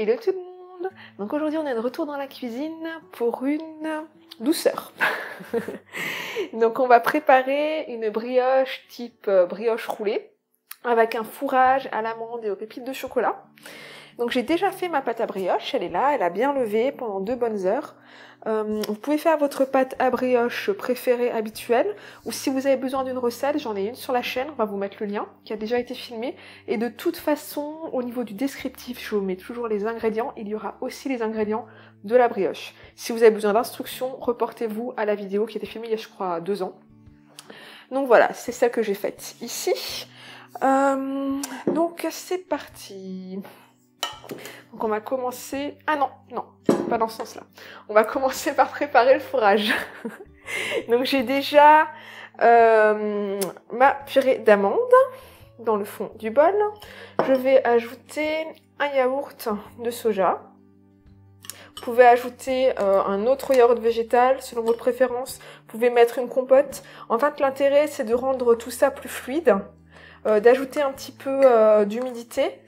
Hello tout le monde. Donc aujourd'hui on est de retour dans la cuisine pour une douceur. Donc on va préparer une brioche type brioche roulée avec un fourrage à l'amande et aux pépites de chocolat. Donc j'ai déjà fait ma pâte à brioche, elle est là, elle a bien levé pendant 2 bonnes heures. Vous pouvez faire votre pâte à brioche préférée habituelle, ou si vous avez besoin d'une recette, j'en ai une sur la chaîne, on va vous mettre le lien, qui a déjà été filmé. Et de toute façon, au niveau du descriptif, je vous mets toujours les ingrédients, il y aura aussi les ingrédients de la brioche. Si vous avez besoin d'instructions, reportez-vous à la vidéo qui a été filmée il y a je crois 2 ans. Donc voilà, c'est ça que j'ai faite ici. Donc c'est parti. Donc on va commencer... Ah non, pas dans ce sens-là. On va commencer par préparer le fourrage. Donc j'ai déjà ma purée d'amandes dans le fond du bol. Je vais ajouter un yaourt de soja. Vous pouvez ajouter un autre yaourt végétal selon votre préférence. Vous pouvez mettre une compote. En fait, l'intérêt, c'est de rendre tout ça plus fluide, d'ajouter un petit peu d'humidité,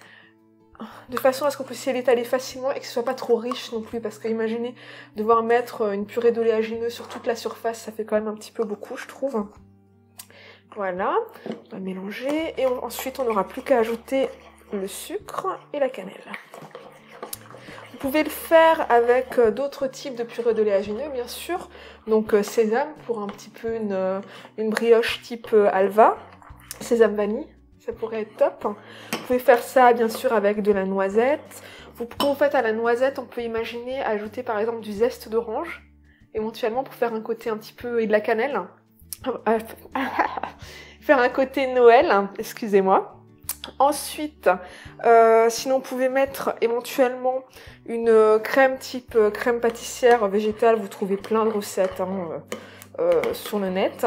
de façon à ce qu'on puisse l'étaler facilement et que ce soit pas trop riche non plus, parce que imaginez devoir mettre une purée d'oléagineux sur toute la surface, ça fait quand même un petit peu beaucoup, je trouve. Voilà, on va mélanger et ensuite on n'aura plus qu'à ajouter le sucre et la cannelle. Vous pouvez le faire avec d'autres types de purée d'oléagineux, bien sûr. Donc sésame pour un petit peu une brioche type halva, sésame vanille. Ça pourrait être top. Vous pouvez faire ça, bien sûr, avec de la noisette. Quand vous faites à la noisette, on peut imaginer ajouter, par exemple, du zeste d'orange, éventuellement, pour faire un côté un petit peu... et de la cannelle. Faire un côté Noël, excusez-moi. Ensuite, sinon, vous pouvez mettre, éventuellement, une crème type crème pâtissière végétale. Vous trouvez plein de recettes, sur le net.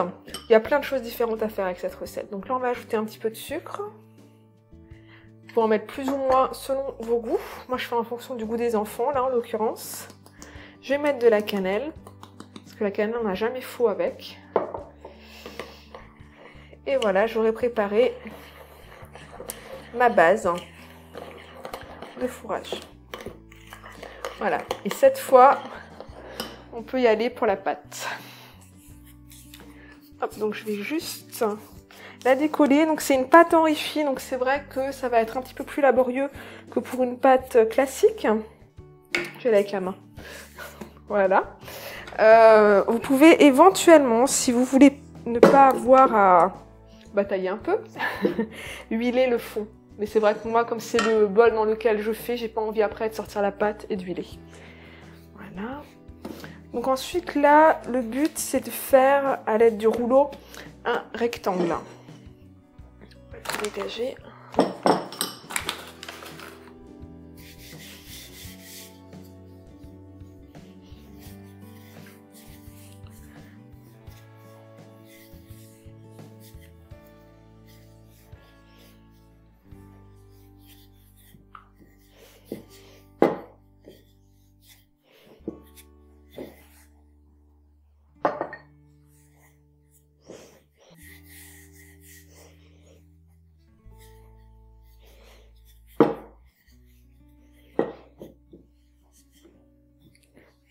Il y a plein de choses différentes à faire avec cette recette. Donc là, on va ajouter un petit peu de sucre. Vous pouvez en mettre plus ou moins selon vos goûts. Moi, je fais en fonction du goût des enfants, là, en l'occurrence. Je vais mettre de la cannelle, parce que la cannelle, on n'a jamais faux avec. Et voilà, j'aurai préparé ma base de fourrage. Voilà. Et cette fois, on peut y aller pour la pâte. Hop, donc je vais juste la décoller. Donc c'est une pâte enrichie, donc c'est vrai que ça va être un petit peu plus laborieux que pour une pâte classique. Je vais avec la main. Voilà. Vous pouvez éventuellement, si vous voulez ne pas avoir à batailler un peu, huiler le fond. Mais c'est vrai que moi, comme c'est le bol dans lequel je fais, j'ai pas envie après de sortir la pâte et d'huiler. Voilà. Donc ensuite, là, le but, c'est de faire, à l'aide du rouleau, un rectangle. On va tout dégager.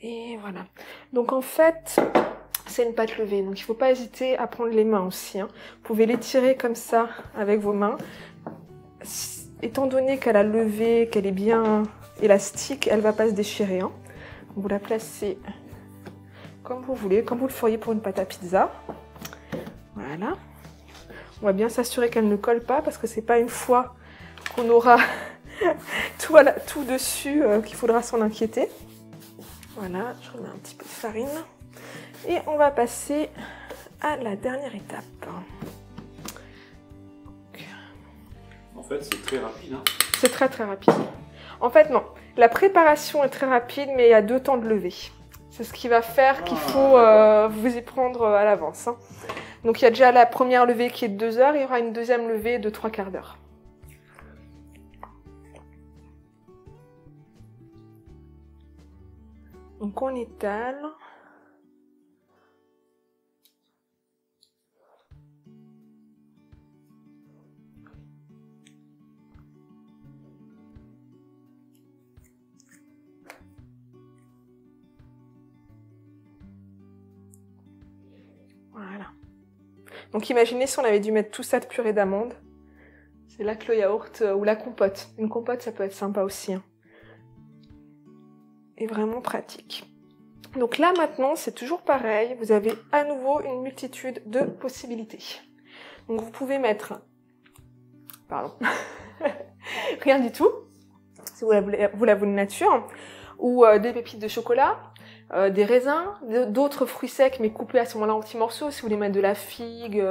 Et voilà. Donc en fait, c'est une pâte levée. Donc il ne faut pas hésiter à prendre les mains aussi. Vous pouvez l'étirer comme ça avec vos mains. Étant donné qu'elle a levé, qu'elle est bien élastique, elle ne va pas se déchirer. Vous la placez comme vous voulez, comme vous le feriez pour une pâte à pizza. Voilà. On va bien s'assurer qu'elle ne colle pas parce que c'est pas une fois qu'on aura tout dessus qu'il faudra s'en inquiéter. Voilà, je remets un petit peu de farine. Et on va passer à la dernière étape. En fait, c'est très rapide. C'est très très rapide. En fait, non. La préparation est très rapide, mais il y a 2 temps de levée. C'est ce qui va faire qu'il faut vous y prendre à l'avance. Donc il y a déjà la première levée qui est de 2 heures, il y aura une deuxième levée de 3/4 d'heure. Donc on étale. Donc imaginez si on avait dû mettre tout ça de purée d'amande. C'est là que le yaourt ou la compote. Une compote, ça peut être sympa aussi. Hein. Et vraiment pratique. Donc là maintenant, c'est toujours pareil. Vous avez à nouveau une multitude de possibilités. Donc vous pouvez mettre... Pardon. Rien du tout. Si vous la voulez nature. Ou des pépites de chocolat. Des raisins, d'autres fruits secs mais coupés à ce moment-là en petits morceaux. Si vous voulez mettre de la figue,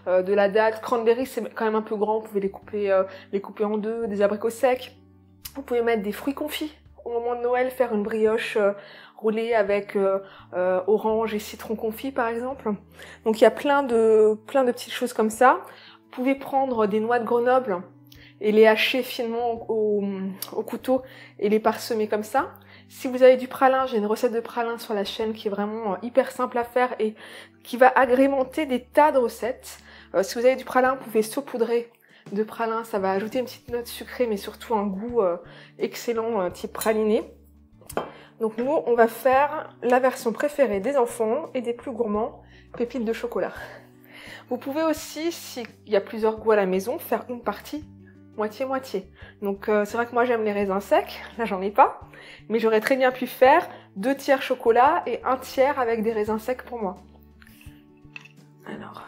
de la date, cranberry, c'est quand même un peu grand, vous pouvez les couper en deux, des abricots secs. Vous pouvez mettre des fruits confits. Au moment de Noël, faire une brioche roulée avec orange et citron confit par exemple. Donc il y a plein de petites choses comme ça. Vous pouvez prendre des noix de Grenoble et les hacher finement au couteau et les parsemer comme ça. Si vous avez du pralin, j'ai une recette de pralin sur la chaîne qui est vraiment hyper simple à faire et qui va agrémenter des tas de recettes. Si vous avez du pralin, vous pouvez saupoudrer de pralin, ça va ajouter une petite note sucrée mais surtout un goût excellent type praliné. Donc nous, on va faire la version préférée des enfants et des plus gourmands, pépites de chocolat. Vous pouvez aussi, s'il y a plusieurs goûts à la maison, faire une partie moitié-moitié. Donc c'est vrai que moi j'aime les raisins secs, là j'en ai pas, mais j'aurais très bien pu faire 2 tiers chocolat et 1 tiers avec des raisins secs pour moi. Alors,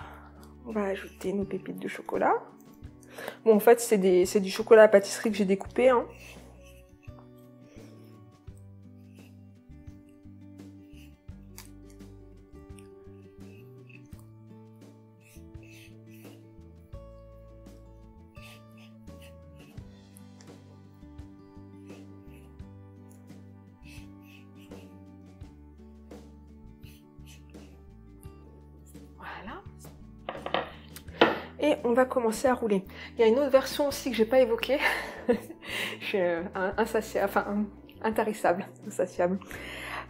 on va ajouter nos pépites de chocolat. Bon en fait c'est du chocolat à pâtisserie que j'ai découpé. Hein. Et on va commencer à rouler. Il y a une autre version aussi que j'ai pas évoquée. Je suis intarissable, insatiable.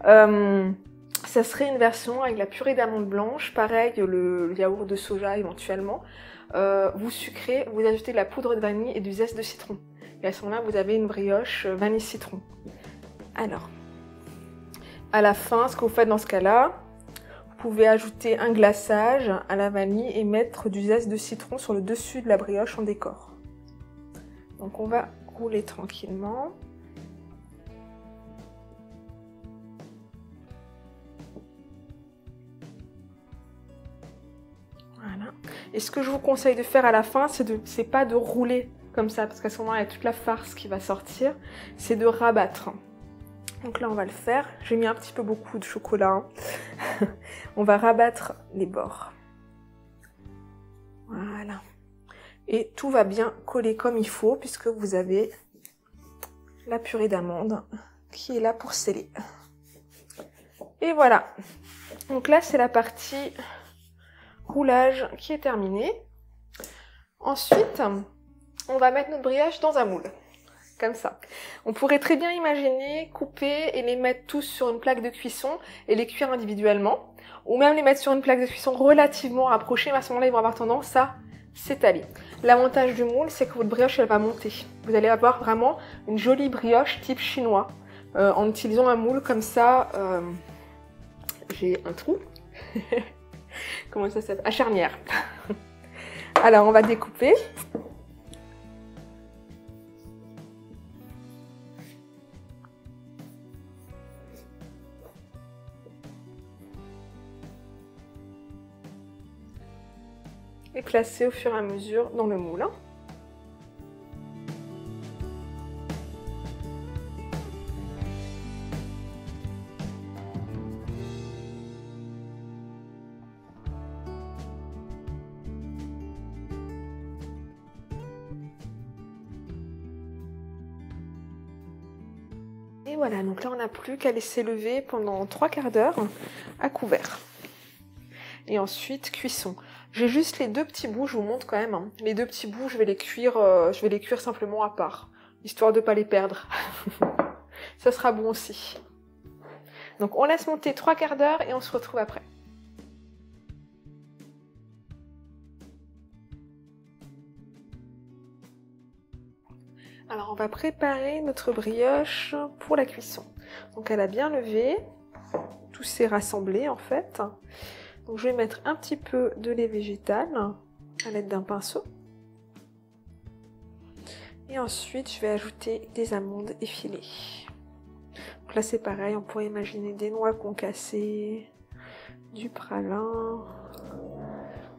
Ça serait une version avec la purée d'amande blanche, pareil, le yaourt de soja éventuellement. Vous sucrez, vous ajoutez de la poudre de vanille et du zeste de citron. Et à ce moment-là, vous avez une brioche vanille-citron. Alors, à la fin, ce que vous faites dans ce cas-là, vous pouvez ajouter un glaçage à la vanille et mettre du zeste de citron sur le dessus de la brioche en décor. Donc on va rouler tranquillement. Voilà. Et ce que je vous conseille de faire à la fin, c'est pas de rouler comme ça, parce qu'à ce moment-là, il y a toute la farce qui va sortir, c'est de rabattre. Donc là, on va le faire. J'ai mis un petit peu beaucoup de chocolat. Hein. On va rabattre les bords. Voilà. Et tout va bien coller comme il faut, puisque vous avez la purée d'amande qui est là pour sceller. Et voilà. Donc là, c'est la partie roulage qui est terminée. Ensuite, on va mettre notre brioche dans un moule. Comme ça. On pourrait très bien imaginer couper et les mettre tous sur une plaque de cuisson et les cuire individuellement. Ou même les mettre sur une plaque de cuisson relativement rapprochée, mais à ce moment-là, ils vont avoir tendance à s'étaler. L'avantage du moule, c'est que votre brioche, elle va monter. Vous allez avoir vraiment une jolie brioche type chinois. En utilisant un moule comme ça, j'ai un trou. Comment ça s'appelle? À charnière. Alors, on va découper. Et placer au fur et à mesure dans le moule. Et voilà, donc là on n'a plus qu'à laisser lever pendant 3/4 d'heure à couvert. Et ensuite cuisson. J'ai juste les 2 petits bouts, je vous montre quand même. Hein. Les 2 petits bouts, je vais les cuire simplement à part, histoire de ne pas les perdre. Ça sera bon aussi. Donc on laisse monter 3/4 d'heure et on se retrouve après. Alors on va préparer notre brioche pour la cuisson. Donc elle a bien levé, tout s'est rassemblé en fait. Donc je vais mettre un petit peu de lait végétal à l'aide d'un pinceau. Et ensuite, je vais ajouter des amandes effilées. Donc là, c'est pareil, on pourrait imaginer des noix concassées, du pralin,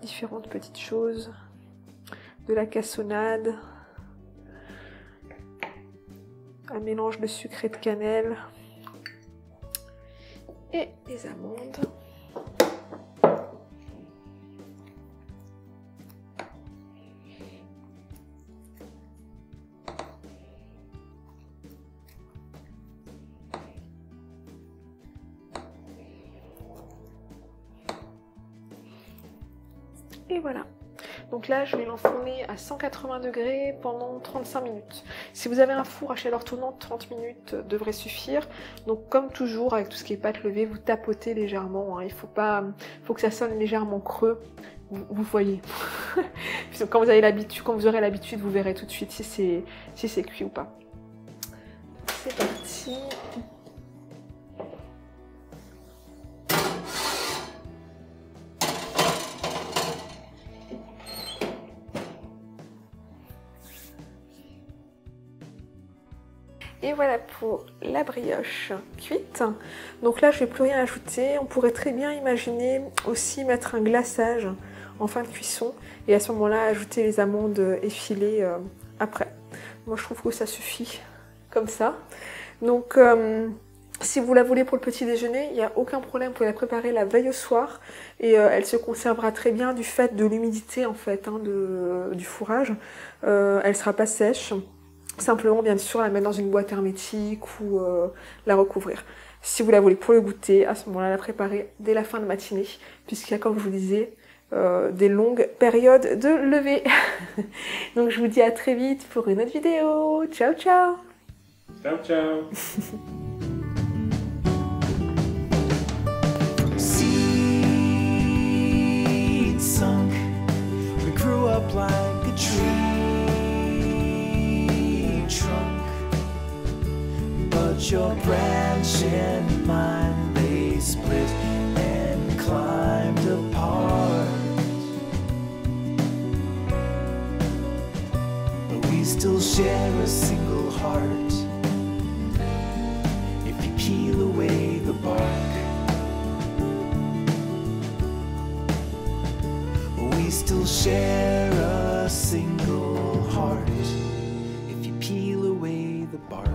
différentes petites choses, de la cassonade, un mélange de sucre et de cannelle et des amandes. Et voilà. Donc là, je vais l'enfourner à 180 degrés pendant 35 minutes. Si vous avez un four à chaleur tournante, 30 minutes devrait suffire. Donc comme toujours, avec tout ce qui est pâte levée, vous tapotez légèrement. Hein. Il faut que ça sonne légèrement creux. Vous voyez. Quand vous aurez l'habitude, vous verrez tout de suite si c'est cuit ou pas. C'est parti. Et voilà pour la brioche cuite. Donc là, je ne vais plus rien ajouter. On pourrait très bien imaginer aussi mettre un glaçage en fin de cuisson. Et à ce moment-là, ajouter les amandes effilées après. Moi, je trouve que ça suffit comme ça. Donc, si vous la voulez pour le petit déjeuner, il n'y a aucun problème. Vous pouvez la préparer la veille au soir. Et elle se conservera très bien du fait de l'humidité en fait, hein, du fourrage. Elle ne sera pas sèche. Simplement, bien sûr, la mettre dans une boîte hermétique ou la recouvrir. Si vous la voulez pour le goûter, à ce moment-là, la préparer dès la fin de matinée, puisqu'il y a, comme je vous disais, des longues périodes de levée. Donc, je vous dis à très vite pour une autre vidéo. Ciao, ciao! Ciao, ciao! Seeds sunk, we grew up like a tree. But your branch and mine, they split and climbed apart. But we still share a single heart. If you peel away the bark, we still share a single heart. If you peel away the bark.